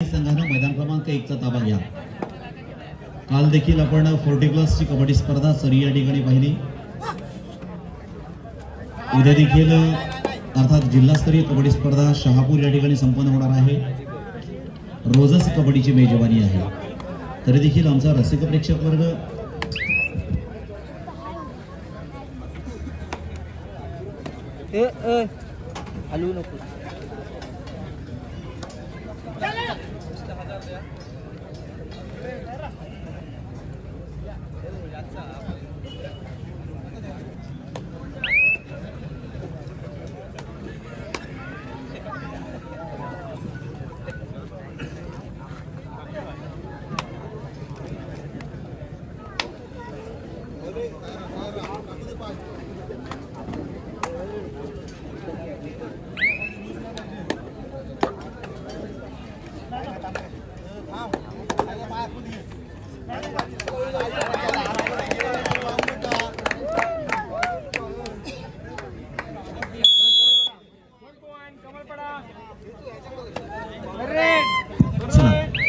संघानं मैदान क्रमांक 1 चा ताबा घ्या। काल देखील आपण 40+ ची कबड्डी स्पर्धा सरी या ठिकाणी पाहिली। उद्या देखील अर्थात जिल्हास्तरीय कबड्डी स्पर्धा शहापूर या ठिकाणी संपन्न होणार आहे। रोजच कबड्डीची मेजबानी आहे। तरी देखील आमचा रसिक प्रेक्षक वर्ग हलवू नको।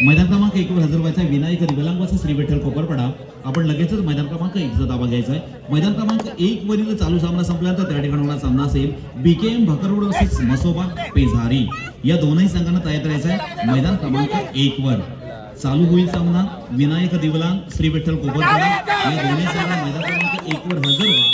मैदान क्रमांक 1 वर हजर व्हायचा विनायक दिव्यांग वरचा श्री विठ्ठल कोपरपाडा। आपण लगेचच मैदान क्रमांक 1 चा ताबा घ्यायचा आहे। मैदान क्रमांक 1 वरील चालू सामना संपल्यानंतर त्या ठिकाणी होणारा सामना असेल बीकेएम भाकरवड वर्सेस मसोबा पेझारी। या दोनही संघांना तयार करायचं आहे मैदान क्रमांक 1 वर। चालू होईल सामना विनायक दिव्यांग श्री विठ्ठल कोपरपाडा या दोन्ही संघांना मैदान क्रमांक 1 वर हजर व्हा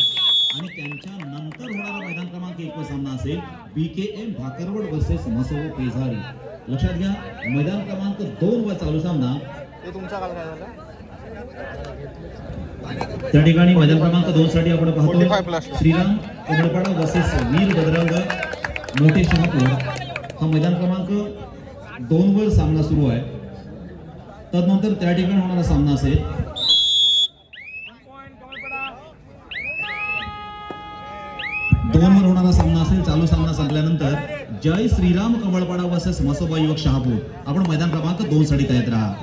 आणि त्यांच्या नंतर होणारा मैदान क्रमांक 1 वर सामना असेल बीकेएम भाकरवड वर्सेस मसोबा पेझारी। लक्षात घ्या मैदान क्रमांक 2 वर चालू सामना त्या ठिकाणी मैदान क्रमांक 2 साठी आपण पाहतो श्रीराम कमळपाडा वर्सेस वीर बजरंग मोठे शहापूर। हा मैदान क्रमांक 2 वर सामना सुरू आहे। तदनंतर त्या ठिकाणी होणारा सामना असेल वर होणारा सामना असेल चालू सामना संपल्यानंतर जय श्रीराम कमळपाडा वर्सेस मसोबा युवक शहापूर। आपण मैदान क्रमांक 2 साठी तयार राहा।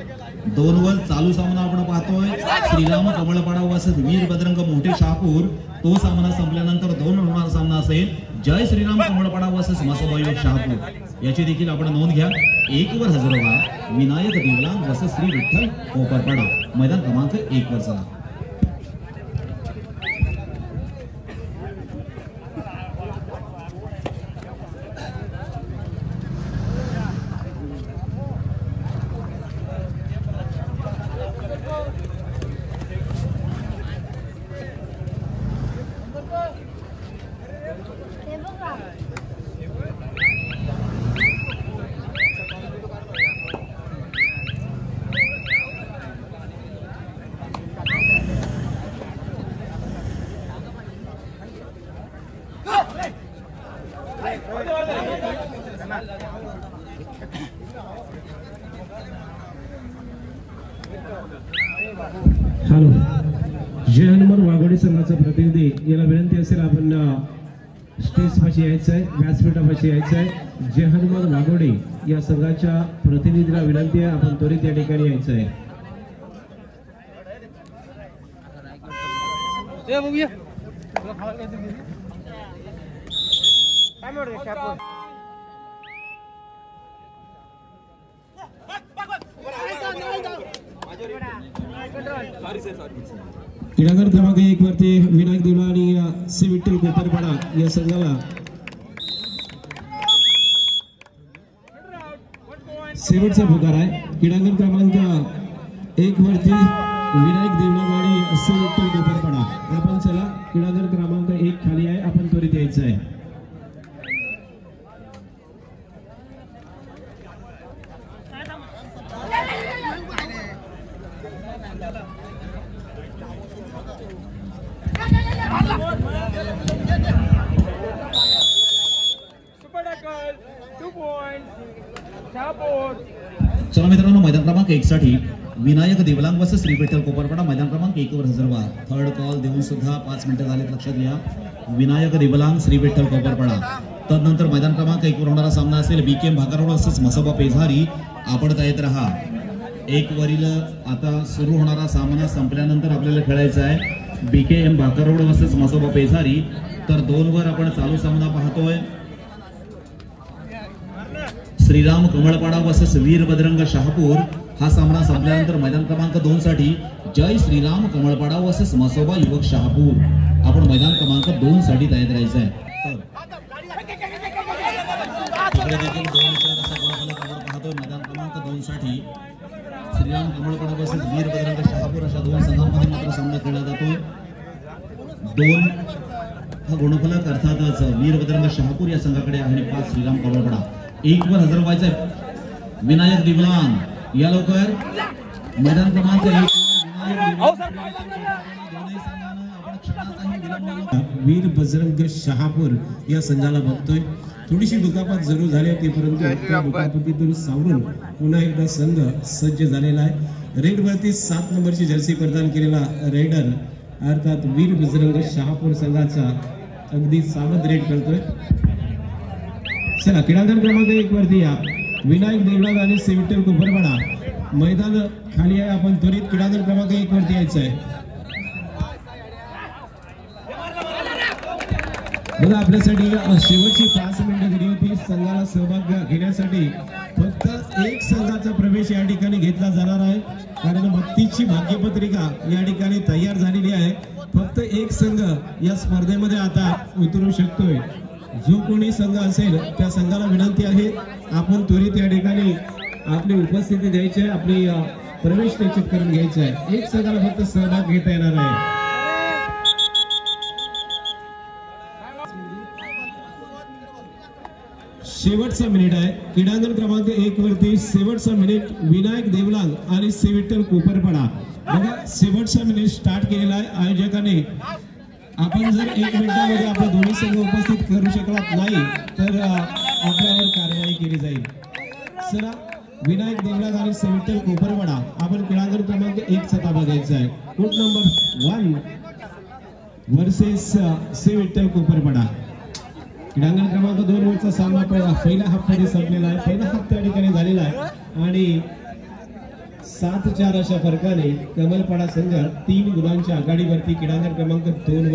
2 वर चालू सामना आपण पाहतोय श्रीराम कमळपाडा वर्सेस वीर बजरंग मोठे शहापूर। तो सामना संपल्यानंतर 2 वर होणारा सामना असेल जय श्रीराम कमळपाडा वर्सेस मसोबा युवक शहापूर। याची देखील आपण नोंद घ्या। 1 वर हजर व्हा विनायक दिव्यांग वर्सेस श्री विठ्ठल कोपरपाडा। मैदान क्रमांक 1 वर चला। हॅलो, जय हनुमान वाघोडी संघाचा प्रतिनिधी याला विनंती असेल आपण स्टेज पाशी यायचं आहे, व्यासपीठापाशी यायचं आहे। जय हनुमान वाघोडी या संघाच्या प्रतिनिधीला विनंती आहे आपण त्वरित या ठिकाणी यायचं आहे। क्रीडांगण क्रमांक 1 वरती विनायक दिवला आणि श्री विठ्ठल कोपरपाडा या संघाला शेवटचा पुकार आहे। क्रीडांगण क्रमांक 1 वरती विनायक दिवला आणि श्री विठ्ठल कोपरपाडा। आपण चला क्रीडांगण क्रमांक 1 खाली आहे, आपण त्वरित यायचं आहे। चला मित्रांनो मैदान क्रमांक 1 साठी विनायक दिव्यांग वर्सेस श्री विठ्ठल कोपरपाडा मैदान क्रमांक 1 वर हजर व्हा। थर्ड कॉल देऊन सुद्धा 5 मिनिटं झालेत। लक्षात घ्या विनायक दिव्यांग श्री विठ्ठल कोपरपाडा। तदनंतर मैदान क्रमांक 1 वर होणारा सामना असेल बीकेएम भाकरवड वर्सेस मसोबा पेझारी। आपण तयार राहा। 1 वरील आता सुरू होणारा सामना संपल्यानंतर आपल्याला खेळायचा आहे बीकेएम भाकरवड वर्सेस मसोबा पेझारी। तर 2 वर आपण चालू सामना पाहतोय श्रीराम कमळपाडा वर्सेस वीर बजरंग शहापूर हा सामना संपल्यानंतर मैदान क्रमांक 2 साठी जय श्रीराम कमळपाडा वर्सेस मसोबा युवक शहापूर आपण मैदान क्रमांक 2 साठी तयार करायचं आहे। इकडे देखील दोन विचार असा गुणफलक आपण पाहतोय मैदान क्रमांक 2 साठी श्रीराम कमळपाडा वर्सेस वीर बजरंग शहापूर अशा दोन संघांमध्ये मात्र सामना खेळला जातोय। 2 हा गुणफलक अर्थातच वीर बजरंग शहापूर या संघाकडे आहे आणि 5 श्रीराम कमळपाडा। 1 वर हजर व्हायचा आहे विनायक दिवलांग या लवकर मैदान क्रमांक 1 वीर बजरंग शहापूर या संघाला बघतोय। थोडीशी दुखापत जरूर झाली होती परंतु त्या दुखापतीतून सावरून पुन्हा एकदा संघ सज्ज झालेला आहे। रेड वरती 7 नंबरची जर्सी प्रदान केलेला रेडर अर्थात वीर बजरंग शहापूर संघाचा अगदी सावध रेड करतोय। चला क्रीडांगण क्रमांक 1 वरती या विनायक देवलाग आणि सेविटर कोपरपाडा मैदान खाली आहे। आपण त्वरित क्रीडांगण क्रमांक 1 वरती यायचं आहे। बघा आपल्यासाठी शेवटची 5 मिनिटं दिली होती संघाला सहभाग घेण्यासाठी। फक्त एक संघाचा प्रवेश या ठिकाणी घेतला जाणार आहे कारण 32ची भाग्यपत्रिका या ठिकाणी तयार झालेली आहे। फक्त एक संघ या स्पर्धेमध्ये आता उतरू शकतोय। जो कोणी संघ असेल त्या संघाला विनंती आहे आपण त्वरित या ठिकाणी आपली उपस्थिती द्यायची आहे, आपली प्रवेश निश्चित करून घ्यायचा आहे। एक संघाला फक्त सहभाग घेता येणार आहे। शेवटचा मिनिट आहे क्रीडांगण क्रमांक 1 वरती शेवटचा मिनिट विनायक देवलांग आणि सेविटर कोपरपाडा। बघा शेवटचा मिनिट स्टार्ट केलेला आहे आयोजकाने। आपण जर 1 मिनिटामध्ये आपले दोन्ही संघ उपस्थित करू शकलात नाही तर आपल्यावर कारवाई केली जाईल। चला विनायक देवलांग आणि सेविटर कोपरपाडा आपण क्रीडांगण क्रमांक 1 चा ताबा घ्यायचा आहे। कोर्ट नंबर 1 वर्सेस सेविटर कोपरपाडा। क्रीडांगण क्रमांक 2 वरचा सामना पहिल्या हाफमध्ये संपलेला आहे। पहिला हाफ त्या ठिकाणी झालेला आहे आणि 7-4 अशा फरकाने कमलपाडा संघ 3 गुणांच्या आघाडीवरती क्रीडांगण क्रमांक 2 वर।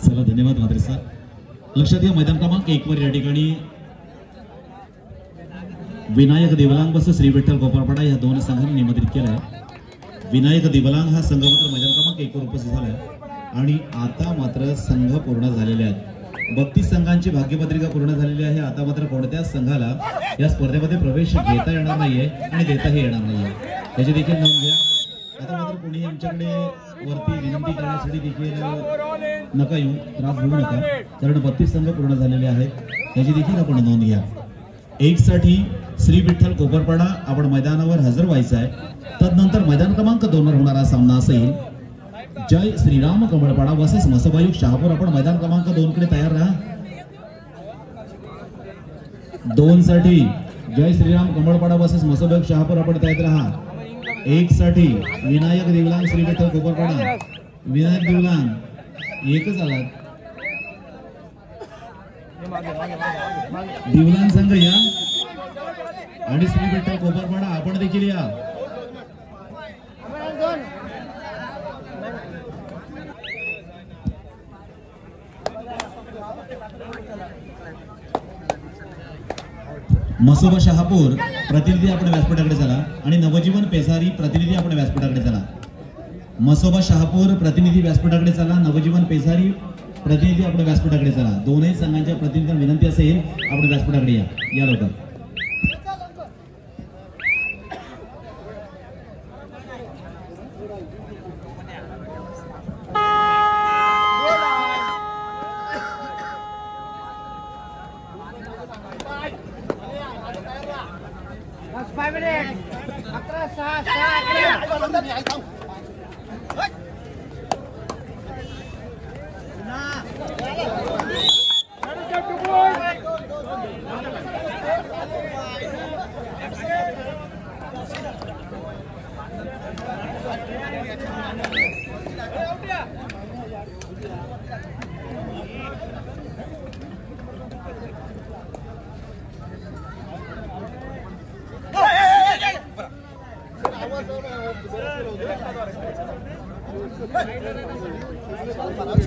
चला धन्यवाद मात्रे सर। लक्षात घ्या मैदान क्रमांक 1 वर या ठिकाणी विनायक देवलांग वर्सेस श्री विठ्ठल कोपरपाडा या दोन संघांनी निमंत्रित केलं आहे। विनायक देवलांग हा संघ मात्र मैदान क्रमांक 1 वर उपस्थित झाला आहे आणि आता मात्र संघ पूर्ण झालेले आहेत। 32 संघांची भाग्यपत्रिका पूर्ण झालेली आहे। आता मात्र कोणत्याच संघाला या स्पर्धेमध्ये प्रवेश घेता येणार नाहीये आणि देताही येणार नाहीये, याची देखील नोंद घ्या। आता मात्र कोणी आमच्याकडे वरती विनंती करण्यासाठी देखील नका येऊ, त्रास घेऊ नका कारण 32 संघ पूर्ण झालेले आहेत, याची देखील आपण नोंद घ्या। 1 साठी श्री विठ्ठल कोपरपाडा आपण मैदानावर हजर व्हायचं आहे। तदनंतर मैदान क्रमांक 2 वर होणारा सामना असेल जय श्रीराम कमळपाडा वर्सेस मसोबायुग शहापूर। आपण मैदान क्रमांक 2 कडे तयार राहा। 2 साठी जय श्रीराम कमळपाडा वर्सेस मसोबायुग शहापूर आपण तयार राहा। 1 साठी विनायक देवलांग श्री विठ्ठल कोपरपाडा। विनायक देवलांग एकच आलात, देवलांग संघ या आणि श्री विठ्ठल कोपरपाडा आपण देखील या। मसोबा शहापूर प्रतिनिधी आपण व्यासपीठाकडे चला आणि नवजीवन पेसारी प्रतिनिधी आपण व्यासपीठाकडे चला। मसोबा शहापूर प्रतिनिधी व्यासपीठाकडे चला, नवजीवन पेसारी प्रतिनिधी आपण व्यासपीठाकडे चला। दोन्ही संघांच्या प्रतिनिधींना विनंती असेल आपण व्यासपीठाकडे या लवकर।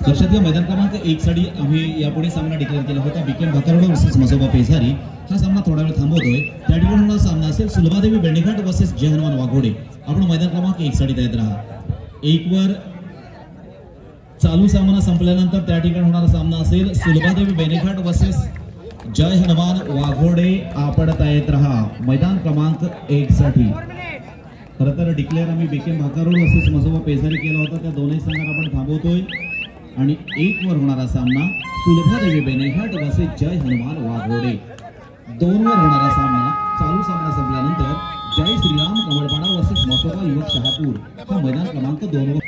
लक्षात घ्या, मैदान क्रमांक 1 साठी आम्ही यापुढे सामना डिक्लेअर केला होता बीकेएम भाकरवडा वर्सेस मसोबा पेसारी. हा सामना थोडा वेळ थांबवतोय. त्या ठिकाणी सामना असेल सुलभादेवी बेंडेघाट वर्सेस जय हनुमान वाघोडे. आपण मैदान क्रमांक 1 साठी तयार राहा. 1 वर चालू सामना संपल्यानंतर त्या ठिकाणी होणारा सामना असेल सुलभादेवी बेंडेघाट वर्सेस जय हनुमान वाघोडे. आपण तयार राहा मैदान क्रमांक 1 साठी. खरं तर डिक्लेअर आम्ही बीकेएम भाकरवडा वर्सेस मसोबा पेसारी केला होता. त्या दोन्ही संघांना आपण थांबवतोय आणि 1 वर होणारा सामना सुलभादेवी बेंडेघाट वर्सेस जय हनुमान वाघोडे. 2 वर होणारा सामना चालू सामना संपल्यानंतर जय श्रीराम कमळपाडा वर्सेस मसोबा युवक शहापूर. हा मैदान क्रमांक 2 वर.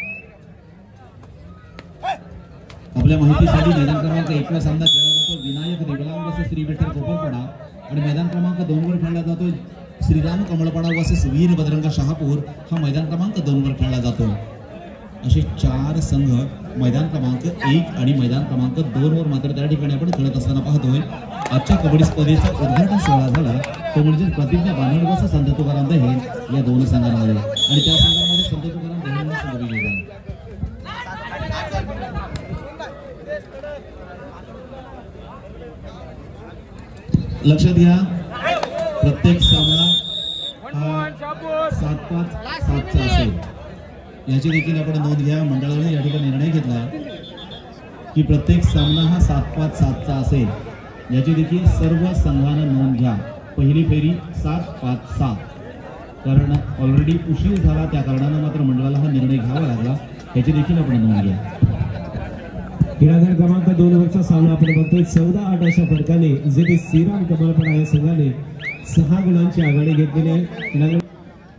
आपल्या माहितीसाठी मैदान क्रमांक 1 वर सामना खेळला जातो विनायक देवलांग वर्सेस श्री विठ्ठल कोपरपाडा आणि मैदान क्रमांक 2 वर खेळला जातो श्रीराम कमळपाडा वर्सेस वीर बजरंग शहापूर. हा मैदान क्रमांक 2 वर खेळला जातो. असे 4 संघ मैदान क्रमांक 1 आणि मैदान क्रमांक 2 वर मात्र त्या ठिकाणी आपण खेळत असताना पाहतोय. आजच्या कबड्डी स्पर्धेचा उद्घाटन सोहळा झाला तो म्हणजे प्रतिज्ञा बांधण वर्सेस संत तुकाराम दहेज या दोन संघांमध्ये आणि त्या संघांमध्ये संत तुकाराम दहेज संघ विजयी झाला. लक्षात घ्या, प्रत्येक सामना हा 7-5-7चा असेल याची देखील आपण नोंद घ्या. मंडळाने या ठिकाणी निर्णय घेतला की प्रत्येक सामना हा 7-5-7चा असेल याची देखील सर्व संघानं नोंद घ्या. पहिली फेरी 7-5-7 कारण ऑलरेडी उशीर झाला त्या कारणानं मात्र मंडळाला हा निर्णय घ्यावा लागला याची देखील आपण नोंद घ्या. क्रीडागार क्रमांक 2 वरचा सामना आपण बघतोय. 14-8 अशा फरकाने जेथे श्रीराम कमळपाडा या संघाने 6 गुणांची आघाडी घेतलेली आहे.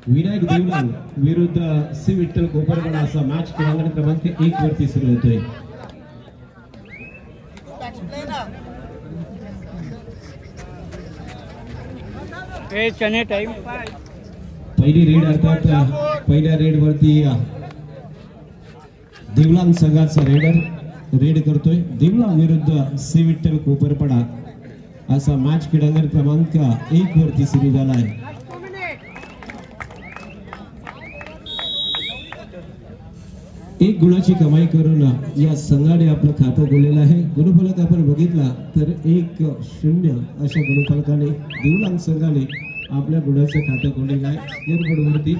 विनायक देवलांग विरुद्ध श्री विठ्ठल कोपरपाडा असा मॅच क्रीडागार क्रमांक 1 वरती सुरू होतोय. पहिली रेड अर्थात पहिल्या रेड वरती देवलांग संघाचा रेड करतोय. देवलांग विरुद्ध श्री विठ्ठल कोपरपाडा असा मॅच क्रीडांगण क्रमांक 1 वरती सुरू झाला आहे. एक गुणाची कमाई करून या संघाने आपलं खातं खोललेलं आहे. गुणफलक आपण बघितला तर 1-0 अशा गुणफलकाने देवलांग संघाने आपल्या गुणाचं खातं खोललेलं आहे. स्कोअरबोर्ड वरती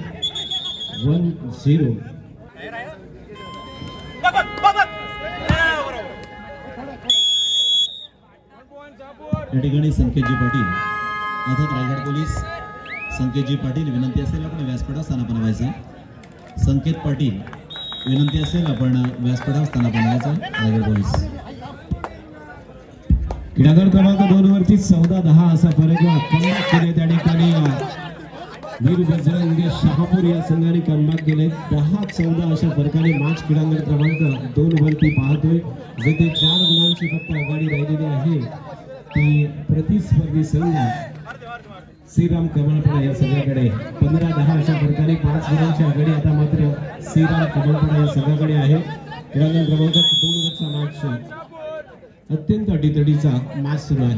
1-0. या ठिकाणी संकेतजी पाटील अर्थात रायगड पोलीस संकेतजी पाटील विनंती असेल आपण व्यासपीठावर स्थानापन्न व्हायचं. संकेत पाटील विनंती असेल आपण व्यासपीठावर स्थानापन्न व्हायचं. रायगड पोलीस क्रीडागार क्रमांक 2 वरती 14-10 असा फरक कमबॅक केले. त्या ठिकाणी वीर बजरंग शहापूर या संघाने कमबॅक केले. 10-14 अशा फरकाने मॅच क्रीडांगण क्रमांक 2 वरती पाहतोय. जेथे 4 गुणांची फक्त आघाडी राहिलेली आहे ती प्रतिस्पर्धी संघ श्रीराम कमळपाडा या संघाकडे 15-10 अशा फरकाने 5 गुणांची आघाडी आता मात्र श्रीराम कमळपाडा या संघाकडे आहे. क्रीडांगण क्रमांक 2 वरचा मॅच अत्यंत अटीतटीचा मॅच सुरू आहे.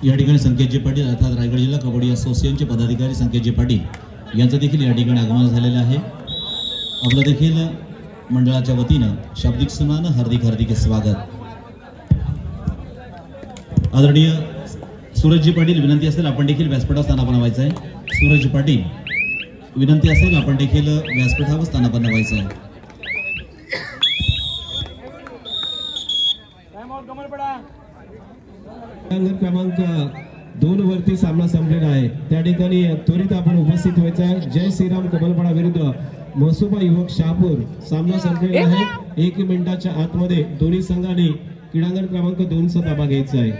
या ठिकाणी संकेतजी पाटील अर्थात रायगड जिल्हा कबड्डी असोसिएशनचे पदाधिकारी संकेतजी पाटील यांचं देखील या ठिकाणी आगमन झालेलं आहे. आपलं देखील मंडळाच्या वतीनं शाब्दिक सन्मान हार्दिक स्वागत. आदरणीय सूरजजी पाटील विनंती असेल आपण देखील व्यासपीठावर स्थानापन्न व्हायचं आहे. सूरजजी पाटील विनंती असेल आपण देखील व्यासपीठावर स्थानापन्न व्हायचं आहे. क्रमांक 2 वरती सामना संपलेला आहे. त्या ठिकाणी त्वरित आपण उपस्थित व्हायचं आहे. जय श्रीराम कमळपाडा विरुद्ध मसोबा युवक शहापूर सामना संपलेला आहे. 1 मिनिटाच्या आतमध्ये दोन्ही संघाने क्रीडांगण क्रमांक 2चा ताबा घ्यायचा आहे.